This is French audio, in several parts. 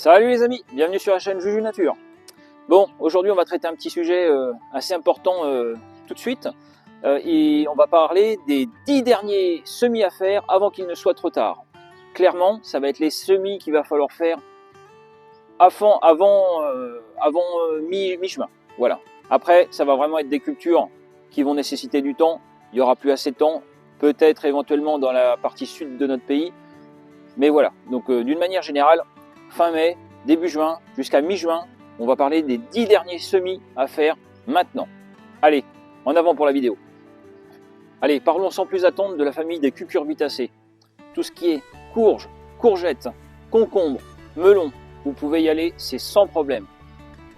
Salut les amis, bienvenue sur la chaîne Juju Nature. Bon, aujourd'hui on va traiter un petit sujet assez important tout de suite. Et on va parler des 10 derniers semis à faire avant qu'il ne soit trop tard. Clairement, ça va être les semis qu'il va falloir faire avant mi-juin. Voilà. Après, ça va vraiment être des cultures qui vont nécessiter du temps. Il n'y aura plus assez de temps, peut-être éventuellement dans la partie sud de notre pays. Mais voilà, donc d'une manière générale, fin mai, début juin, jusqu'à mi-juin, on va parler des 10 derniers semis à faire maintenant. Allez, en avant pour la vidéo. Allez, parlons sans plus attendre de la famille des cucurbitacées. Tout ce qui est courge, courgettes, concombres, melons, vous pouvez y aller, c'est sans problème.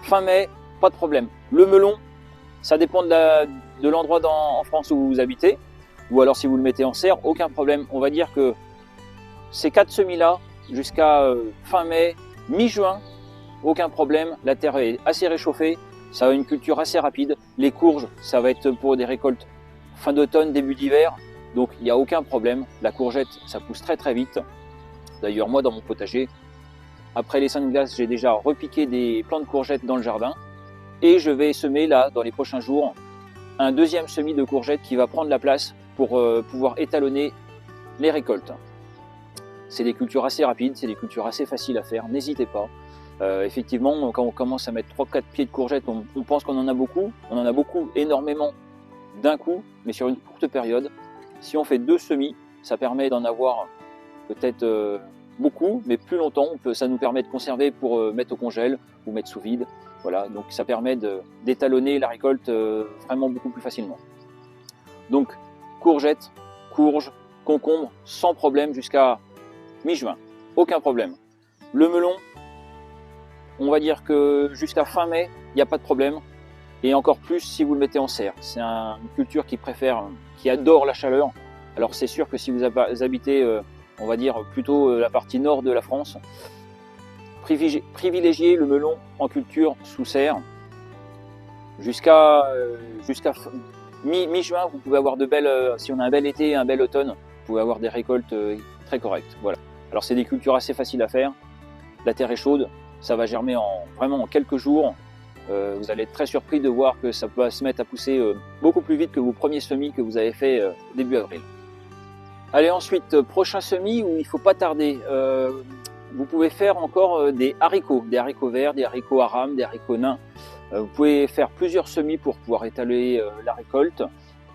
Fin mai, pas de problème. Le melon, ça dépend de l'endroit en France où vous habitez, ou alors si vous le mettez en serre, aucun problème. On va dire que ces 4 semis-là, jusqu'à fin mai, mi-juin, aucun problème. La terre est assez réchauffée, ça a une culture assez rapide. Les courges, ça va être pour des récoltes fin d'automne, début d'hiver, donc il n'y a aucun problème. La courgette, ça pousse très très vite. D'ailleurs, moi dans mon potager, après les seins de glace, j'ai déjà repiqué des plants de courgettes dans le jardin et je vais semer là, dans les prochains jours, un deuxième semis de courgettes qui va prendre la place pour pouvoir étalonner les récoltes. C'est des cultures assez rapides, c'est des cultures assez faciles à faire, n'hésitez pas. Effectivement, quand on commence à mettre 3-4 pieds de courgettes, on pense qu'on en a beaucoup. On en a beaucoup, énormément, d'un coup, mais sur une courte période. Si on fait 2 semis, ça permet d'en avoir peut-être beaucoup, mais plus longtemps. Ça nous permet de conserver pour mettre au congèle ou mettre sous vide. Voilà, donc ça permet d'étalonner la récolte vraiment beaucoup plus facilement. Donc, courgettes, courges, concombres, sans problème jusqu'à mi-juin, aucun problème. Le melon, on va dire que jusqu'à fin mai, il n'y a pas de problème. Et encore plus si vous le mettez en serre. C'est une culture qui adore la chaleur. Alors c'est sûr que si vous habitez, on va dire plutôt la partie nord de la France, privilégiez le melon en culture sous serre. Jusqu'à mi-juin, vous pouvez avoir de belles, si on a un bel été, un bel automne, vous pouvez avoir des récoltes très correctes. Voilà. Alors c'est des cultures assez faciles à faire. La terre est chaude, ça va germer vraiment en quelques jours. Vous allez être très surpris de voir que ça peut se mettre à pousser beaucoup plus vite que vos premiers semis que vous avez fait début avril. Allez, ensuite, prochain semis où il ne faut pas tarder. Vous pouvez faire encore des haricots verts, des haricots à rames, des haricots nains. Vous pouvez faire plusieurs semis pour pouvoir étaler la récolte.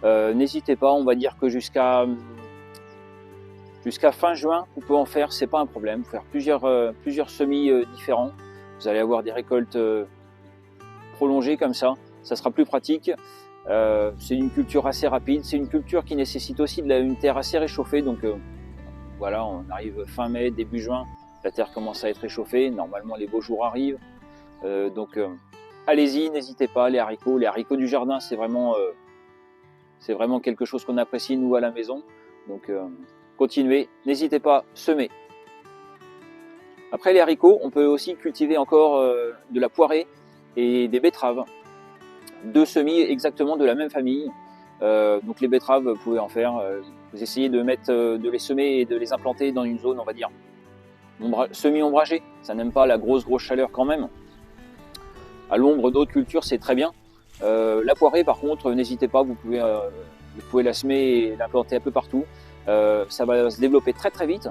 N'hésitez pas, on va dire que jusqu'à fin juin, vous pouvez en faire, c'est pas un problème. Vous pouvez faire plusieurs semis différents. Vous allez avoir des récoltes prolongées comme ça sera plus pratique. C'est une culture assez rapide, c'est une culture qui nécessite aussi une terre assez réchauffée. Donc voilà, on arrive fin mai, début juin, la terre commence à être réchauffée. Normalement, les beaux jours arrivent. Donc allez-y, n'hésitez pas. Les haricots du jardin, c'est vraiment quelque chose qu'on apprécie nous à la maison. Donc continuez, n'hésitez pas, semez. Après les haricots, on peut aussi cultiver encore de la poirée et des betteraves. 2 semis exactement de la même famille. Donc les betteraves, vous pouvez en faire. Vous essayez de les semer et de les implanter dans une zone, on va dire, semi-ombragée. Ça n'aime pas la grosse chaleur quand même. À l'ombre d'autres cultures, c'est très bien. La poirée, par contre, n'hésitez pas, vous pouvez la semer et l'implanter un peu partout. Ça va se développer très très vite.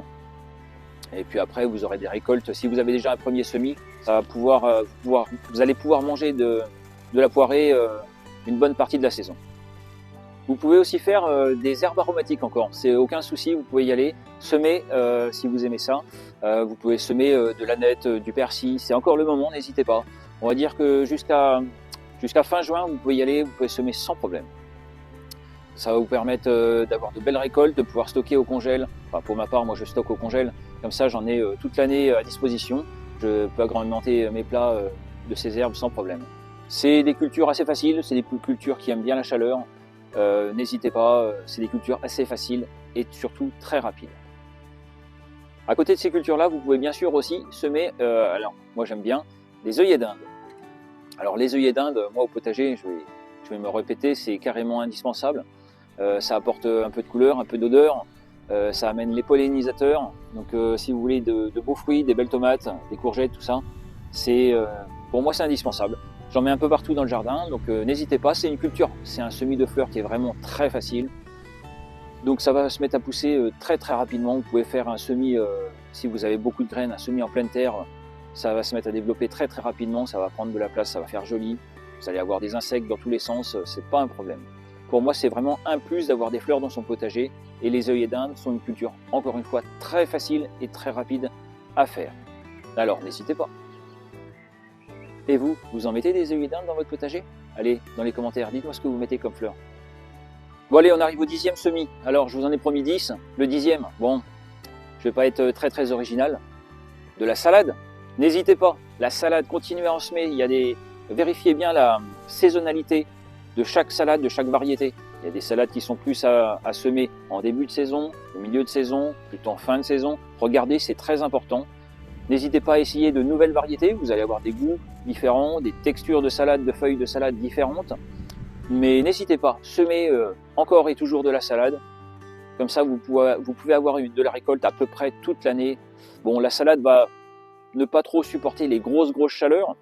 Et puis après, vous aurez des récoltes. Si vous avez déjà un premier semis, vous allez pouvoir manger de la poirée une bonne partie de la saison. Vous pouvez aussi faire des herbes aromatiques encore. C'est aucun souci, vous pouvez y aller. Semer si vous aimez ça. Vous pouvez semer de l'aneth, du persil. C'est encore le moment, n'hésitez pas. On va dire que jusqu'à fin juin, vous pouvez y aller, vous pouvez semer sans problème. Ça va vous permettre d'avoir de belles récoltes, de pouvoir stocker au congèle. Enfin, pour ma part, moi je stocke au congèle. Comme ça, j'en ai toute l'année à disposition. Je peux agrémenter mes plats de ces herbes sans problème. C'est des cultures assez faciles, c'est des cultures qui aiment bien la chaleur. N'hésitez pas, c'est des cultures assez faciles et surtout très rapides. À côté de ces cultures-là, vous pouvez bien sûr aussi semer, alors moi j'aime bien, des œillets d'Inde. Alors les œillets d'Inde, moi au potager, je vais me répéter, c'est carrément indispensable. Ça apporte un peu de couleur, un peu d'odeur. Ça amène les pollinisateurs. Donc si vous voulez de beaux fruits, des belles tomates, des courgettes, tout ça, pour moi c'est indispensable. J'en mets un peu partout dans le jardin, donc n'hésitez pas, c'est une culture, c'est un semis de fleurs qui est vraiment très facile. Donc ça va se mettre à pousser très rapidement. Vous pouvez faire un semis, si vous avez beaucoup de graines, un semis en pleine terre, ça va se mettre à développer très rapidement, ça va prendre de la place, ça va faire joli. Vous allez avoir des insectes dans tous les sens, c'est pas un problème. Pour moi, c'est vraiment un plus d'avoir des fleurs dans son potager, et les œillets d'Inde sont une culture, encore une fois, très facile et très rapide à faire. Alors, n'hésitez pas. Et vous, vous en mettez des œillets d'Inde dans votre potager? Allez, dans les commentaires, dites-moi ce que vous mettez comme fleurs. Bon allez, on arrive au 10e semis. Alors, je vous en ai promis 10. Le 10e, bon, je vais pas être très original. De la salade, n'hésitez pas. La salade, continuez à en semer. Vérifiez bien la saisonnalité de chaque salade, de chaque variété. Il y a des salades qui sont plus à semer en début de saison, au milieu de saison, plutôt en fin de saison. Regardez, c'est très important. N'hésitez pas à essayer de nouvelles variétés. Vous allez avoir des goûts différents, des textures de salade, de feuilles de salade différentes. Mais n'hésitez pas, semez encore et toujours de la salade. Comme ça, vous pouvez avoir de la récolte à peu près toute l'année. Bon, la salade va ne pas trop supporter les grosses chaleurs.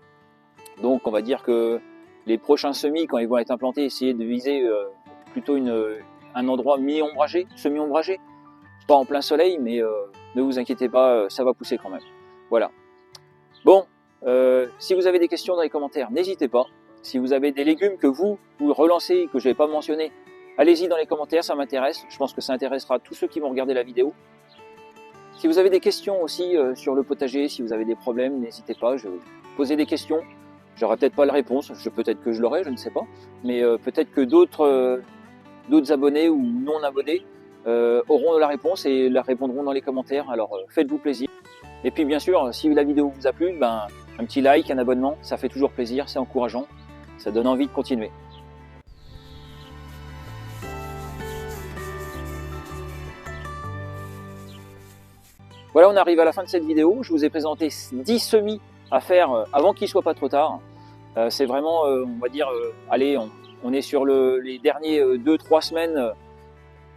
Donc, on va dire que les prochains semis, quand ils vont être implantés, essayez de viser plutôt un endroit mi-ombragé, semi-ombragé. Pas en plein soleil, mais ne vous inquiétez pas, ça va pousser quand même. Voilà. Bon, si vous avez des questions dans les commentaires, n'hésitez pas. Si vous avez des légumes que vous relancez, que je n'avais pas mentionné, allez-y dans les commentaires, ça m'intéresse. Je pense que ça intéressera tous ceux qui vont regarder la vidéo. Si vous avez des questions aussi sur le potager, si vous avez des problèmes, n'hésitez pas, je vais poser des questions. J'aurai peut-être pas la réponse, peut-être que je l'aurai, je ne sais pas. Mais peut-être que d'autres abonnés ou non abonnés auront la réponse et la répondront dans les commentaires. Alors faites-vous plaisir. Et puis bien sûr, si la vidéo vous a plu, un petit like, un abonnement, ça fait toujours plaisir, c'est encourageant. Ça donne envie de continuer. Voilà, on arrive à la fin de cette vidéo. Je vous ai présenté 10 semis à faire avant qu'il ne soit pas trop tard. C'est vraiment, on va dire, allez, on est sur les derniers 2-3 semaines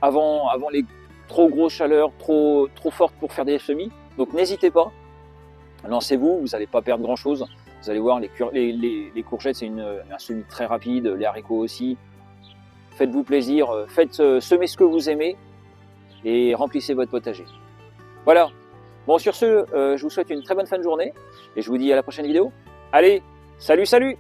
avant les trop grosses chaleurs, trop fortes pour faire des semis. Donc n'hésitez pas, lancez-vous, vous n'allez pas perdre grand-chose. Vous allez voir, les courgettes, c'est un semis très rapide, les haricots aussi. Faites-vous plaisir, faites semer ce que vous aimez et remplissez votre potager. Voilà. Bon, sur ce, je vous souhaite une très bonne fin de journée et je vous dis à la prochaine vidéo. Allez, salut!